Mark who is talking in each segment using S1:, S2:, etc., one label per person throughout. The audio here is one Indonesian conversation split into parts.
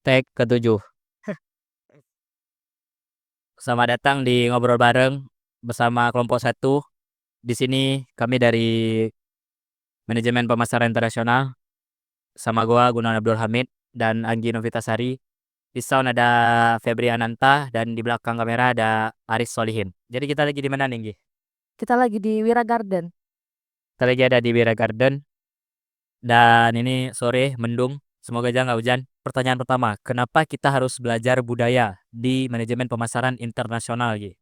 S1: Tag ke-7. Selamat datang di Ngobrol Bareng bersama kelompok 1. Di sini kami dari Manajemen Pemasaran Internasional sama gua Gunawan Abdul Hamid dan Anggi Novitasari. Di sound ada Febri Ananta dan di belakang kamera ada Aris Solihin. Jadi kita lagi di mana nih, Nggi?
S2: Kita lagi di Wira Garden.
S1: Kita lagi ada di Wira Garden dan ini sore mendung. Semoga aja nggak hujan. Pertanyaan pertama, kenapa kita harus belajar budaya di Manajemen Pemasaran Internasional, Nggi?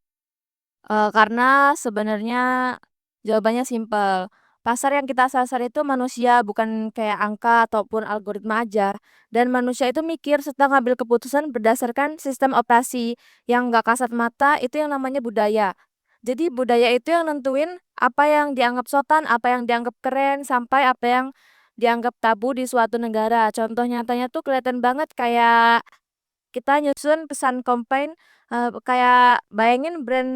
S2: Karena sebenarnya jawabannya simpel. Pasar yang kita sasar itu manusia, bukan kayak angka ataupun algoritma aja. Dan manusia itu mikir serta ngambil keputusan berdasarkan sistem operasi yang nggak kasat mata, itu yang namanya budaya. Jadi budaya itu yang nentuin apa yang dianggap sopan, apa yang dianggap keren, sampai apa yang dianggap tabu di suatu negara. Contoh nyatanya tuh kelihatan banget kayak kita nyusun pesan campaign, kayak bayangin brand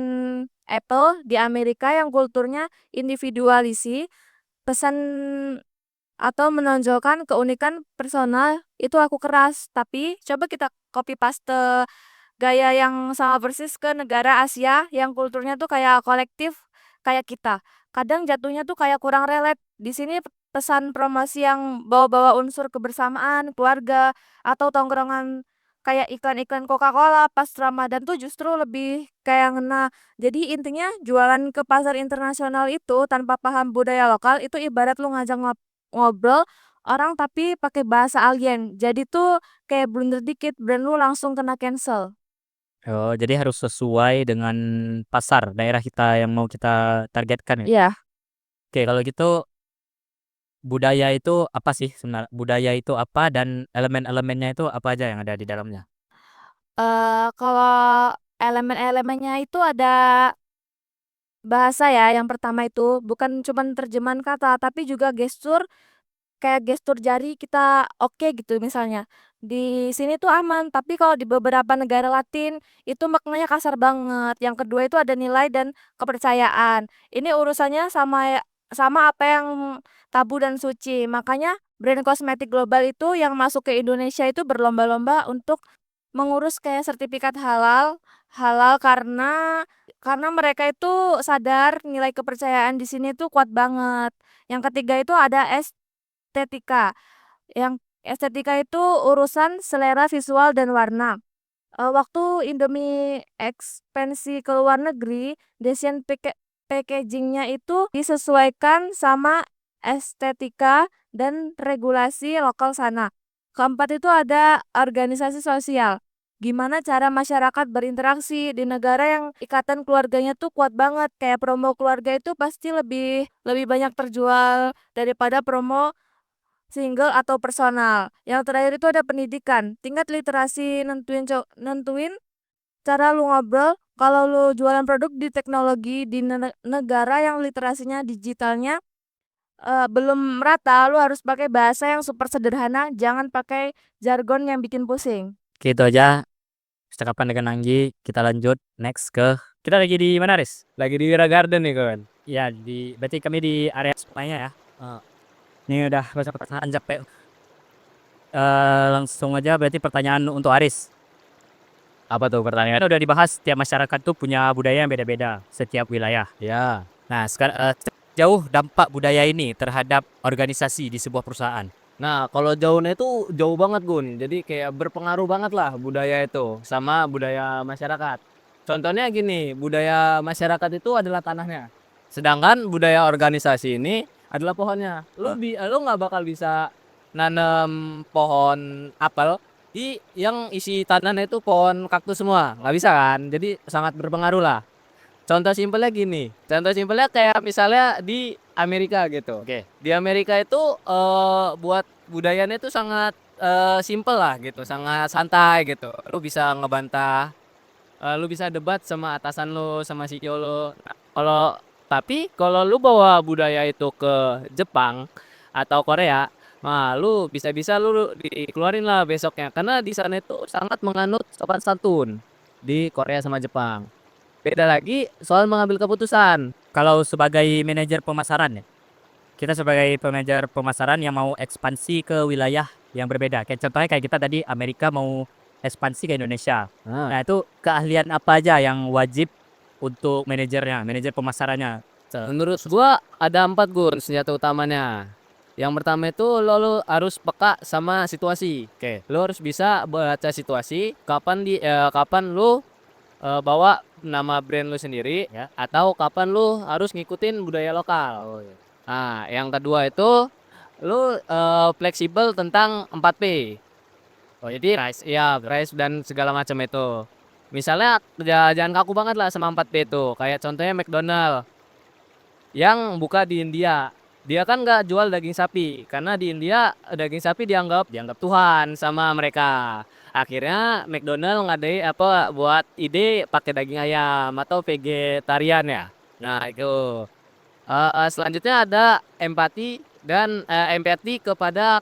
S2: Apple di Amerika yang kulturnya individualisi, pesan atau menonjolkan keunikan personal itu aku keras. Tapi coba kita copy paste gaya yang sama persis ke negara Asia yang kulturnya tuh kayak kolektif kayak kita. Kadang jatuhnya tuh kayak kurang relate. Di sini pesan promosi yang bawa-bawa unsur kebersamaan, keluarga, atau tongkrongan kayak iklan-iklan Coca-Cola pas Ramadan tuh justru lebih kayak ngena. Jadi intinya jualan ke pasar internasional itu tanpa paham budaya lokal itu ibarat lu ngajak ngobrol orang tapi pakai bahasa alien. Jadi tuh kayak blunder dikit brand lu langsung kena cancel.
S1: Oh, jadi harus sesuai dengan pasar daerah kita yang mau kita targetkan ya.
S2: Iya.
S1: Oke, kalau gitu budaya itu apa sih sebenarnya? Budaya itu apa dan elemen-elemennya itu apa aja yang ada di dalamnya?
S2: Kalau elemen-elemennya itu ada bahasa ya. Yang pertama itu bukan cuman terjemahan kata, tapi juga gestur, kayak gestur jari kita oke gitu misalnya. Di sini tuh aman, tapi kalau di beberapa negara Latin itu maknanya kasar banget. Yang kedua itu ada nilai dan kepercayaan. Ini urusannya sama apa yang tabu dan suci. Makanya brand kosmetik global itu yang masuk ke Indonesia itu berlomba-lomba untuk mengurus kayak sertifikat halal, halal karena mereka itu sadar nilai kepercayaan di sini tuh kuat banget. Yang ketiga itu ada estetika. Yang estetika itu urusan selera visual dan warna. Waktu Indomie ekspansi ke luar negeri, desain packagingnya itu disesuaikan sama estetika dan regulasi lokal sana. Keempat itu ada organisasi sosial. Gimana cara masyarakat berinteraksi di negara yang ikatan keluarganya tuh kuat banget. Kayak promo keluarga itu pasti lebih lebih banyak terjual daripada promo single atau personal. Yang terakhir itu ada pendidikan. Tingkat literasi nentuin cara lu ngobrol. Kalau lu jualan produk di teknologi di negara yang literasinya digitalnya belum merata, lu harus pakai bahasa yang super sederhana, jangan pakai jargon yang bikin pusing.
S1: Oke, itu aja percakapan dengan Anggi. Kita lanjut next ke kita lagi di mana, Riz?
S3: Lagi di Wira Garden nih kawan.
S1: Ya, berarti kami di area semuanya ya. Ini udah bahasa pertanyaan capek. Langsung aja berarti pertanyaan untuk Aris.
S3: Apa tuh pertanyaan?
S1: Kan udah dibahas setiap masyarakat tuh punya budaya yang beda-beda setiap wilayah.
S3: Ya.
S1: Nah, sekarang jauh dampak budaya ini terhadap organisasi di sebuah perusahaan.
S3: Nah, kalau jauhnya itu jauh banget Gun. Jadi kayak berpengaruh banget lah budaya itu sama budaya masyarakat. Contohnya gini, budaya masyarakat itu adalah tanahnya. Sedangkan budaya organisasi ini adalah pohonnya. Lu nggak bakal bisa nanam pohon apel yang isi tanahnya itu pohon kaktus semua. Nggak bisa kan? Jadi sangat berpengaruh lah. Contoh simpelnya gini. Contoh simpelnya kayak misalnya di Amerika gitu.
S1: Oke.
S3: Di Amerika itu buat budayanya itu sangat simpel lah gitu, sangat santai gitu. Lu bisa ngebantah, lu bisa debat sama atasan lu, sama CEO lu. Kalau lu bawa budaya itu ke Jepang atau Korea, nah lu bisa-bisa lu dikeluarin lah besoknya karena di sana itu sangat menganut sopan santun di Korea sama Jepang. Beda lagi soal mengambil keputusan.
S1: Kalau sebagai manajer pemasaran ya, kita sebagai manajer pemasaran yang mau ekspansi ke wilayah yang berbeda. Kayak contohnya kayak kita tadi Amerika mau ekspansi ke Indonesia.
S3: Nah,
S1: Nah, itu keahlian apa aja yang wajib untuk manajernya, manajer pemasarannya?
S3: menurut gua ada 4 Gun senjata utamanya. Yang pertama itu lo harus peka sama situasi.
S1: Oke.
S3: Lo harus bisa baca situasi kapan lo bawa nama brand lo sendiri
S1: Ya.
S3: atau kapan lo harus ngikutin budaya lokal. Nah, yang kedua itu lo fleksibel tentang 4P.
S1: Oh,
S3: Jadi price dan segala macam itu. Misalnya jangan kaku banget lah sama 4P itu. Kayak contohnya McDonald yang buka di India. Dia kan nggak jual daging sapi karena di India daging sapi dianggap Tuhan sama mereka. Akhirnya McDonald ngadai buat ide pakai daging ayam atau vegetarian ya. Nah, itu. Selanjutnya ada empati kepada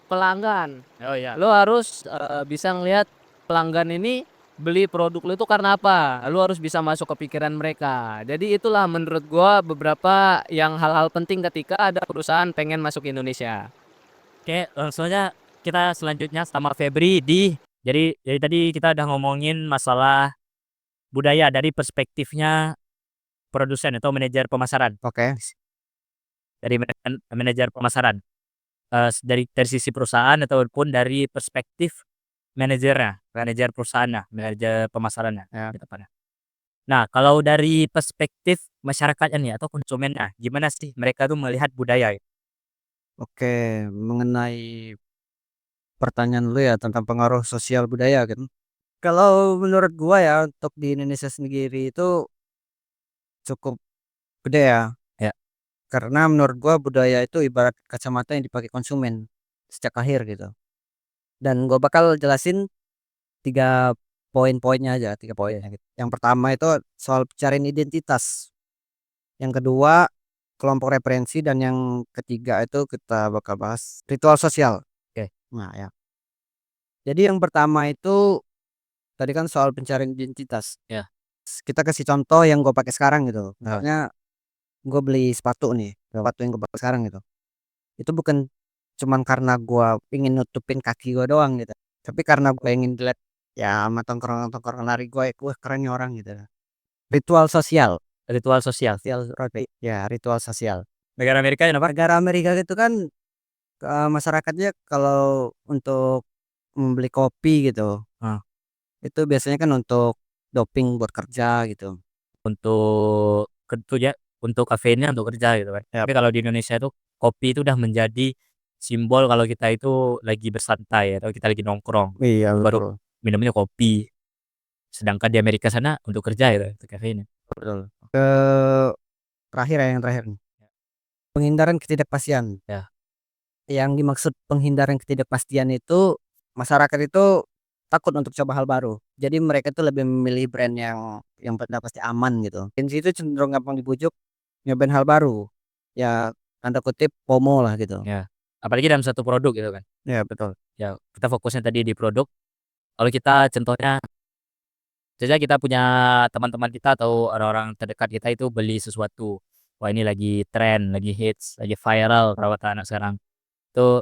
S3: pelanggan.
S1: Oh iya.
S3: Lo harus bisa ngelihat pelanggan ini beli produk lo itu karena apa. Lo harus bisa masuk ke pikiran mereka. Jadi itulah menurut gua beberapa yang hal-hal penting ketika ada perusahaan pengen masuk Indonesia.
S1: Oke, langsung aja kita selanjutnya sama Febri jadi tadi kita udah ngomongin masalah budaya dari perspektifnya produsen atau manajer pemasaran.
S4: Oke.
S1: Dari manajer pemasaran. Dari sisi perusahaan ataupun dari perspektif manajernya, manajer perusahaannya, manajer pemasarannya,
S4: Ya.
S1: gitu kan ya. Nah, kalau dari perspektif masyarakatnya nih atau konsumennya, gimana sih mereka tuh melihat budaya?
S4: Oke, mengenai pertanyaan lu ya tentang pengaruh sosial budaya gitu. Kalau menurut gua ya untuk di Indonesia sendiri itu cukup gede ya.
S1: Ya.
S4: Karena menurut gua budaya itu ibarat kacamata yang dipakai konsumen sejak lahir gitu. Dan gua bakal jelasin 3 poin-poinnya aja, 3 poin gitu. Yang pertama itu soal pencarian identitas. Yang kedua kelompok referensi dan yang ketiga itu kita bakal bahas ritual sosial.
S1: Oke.
S4: Nah, ya. Jadi yang pertama itu tadi kan soal pencarian identitas.
S1: Ya.
S4: Kita kasih contoh yang gue pakai sekarang gitu.
S1: Ya.
S4: Misalnya gue beli sepatu nih, sepatu yang gue pakai sekarang gitu. Itu bukan cuman karena gue ingin nutupin kaki gue doang gitu. Tapi karena gue ingin dilihat ya sama tongkrongan lari gue, wah keren nih orang gitu. Ritual sosial.
S1: Ritual sosial.
S4: Ya, ritual sosial.
S1: Negara Amerika kenapa?
S4: Negara Amerika itu kan masyarakatnya kalau untuk membeli kopi gitu, itu biasanya kan untuk doping buat kerja gitu.
S1: Untuk untuk kafeinnya untuk kerja gitu kan.
S4: Ya.
S1: Tapi kalau di Indonesia itu kopi itu udah menjadi simbol kalau kita itu lagi bersantai atau kita lagi nongkrong.
S4: Iya,
S1: Baru minumnya kopi. Sedangkan di Amerika sana untuk kerja gitu, untuk kafeinnya.
S4: betul. Terakhir ya, yang terakhir nih. Penghindaran ketidakpastian.
S1: Ya.
S4: Yang dimaksud penghindaran ketidakpastian itu masyarakat itu takut untuk coba hal baru. Jadi mereka itu lebih memilih brand yang pada pasti aman gitu. Gen Z itu cenderung gampang dibujuk nyobain hal baru. Ya tanda kutip FOMO lah gitu.
S1: Ya. Apalagi dalam satu produk gitu kan.
S4: Ya, betul.
S1: Ya, kita fokusnya tadi di produk. Kalau kita contohnya saja kita punya teman-teman kita atau orang-orang terdekat kita itu beli sesuatu. Wah, ini lagi tren, lagi hits, lagi viral perawatan anak sekarang. Itu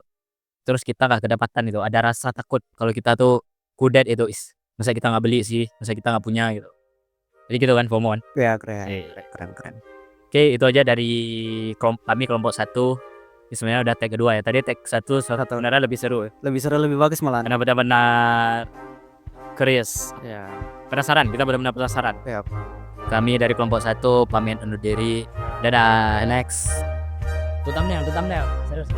S1: terus kita nggak kedapatan itu. Ada rasa takut kalau kita tuh kudet itu masa kita nggak beli sih, masa kita nggak punya gitu. Jadi gitu kan FOMO kan.
S4: Ya, keren.
S1: Iya.
S4: Keren.
S1: Oke, itu aja dari kami kelompok 1. Ini sebenarnya udah tag kedua ya. Tadi tag 1 sebenarnya lebih seru ya.
S4: Lebih seru, lebih bagus malah.
S1: Karena benar-benar curious.
S4: Ya.
S1: Penasaran, kita benar-benar penasaran.
S4: Ya.
S1: Kami dari kelompok 1 pamit undur diri. Dadah.
S4: Next.
S1: Tutup thumbnail. Serius.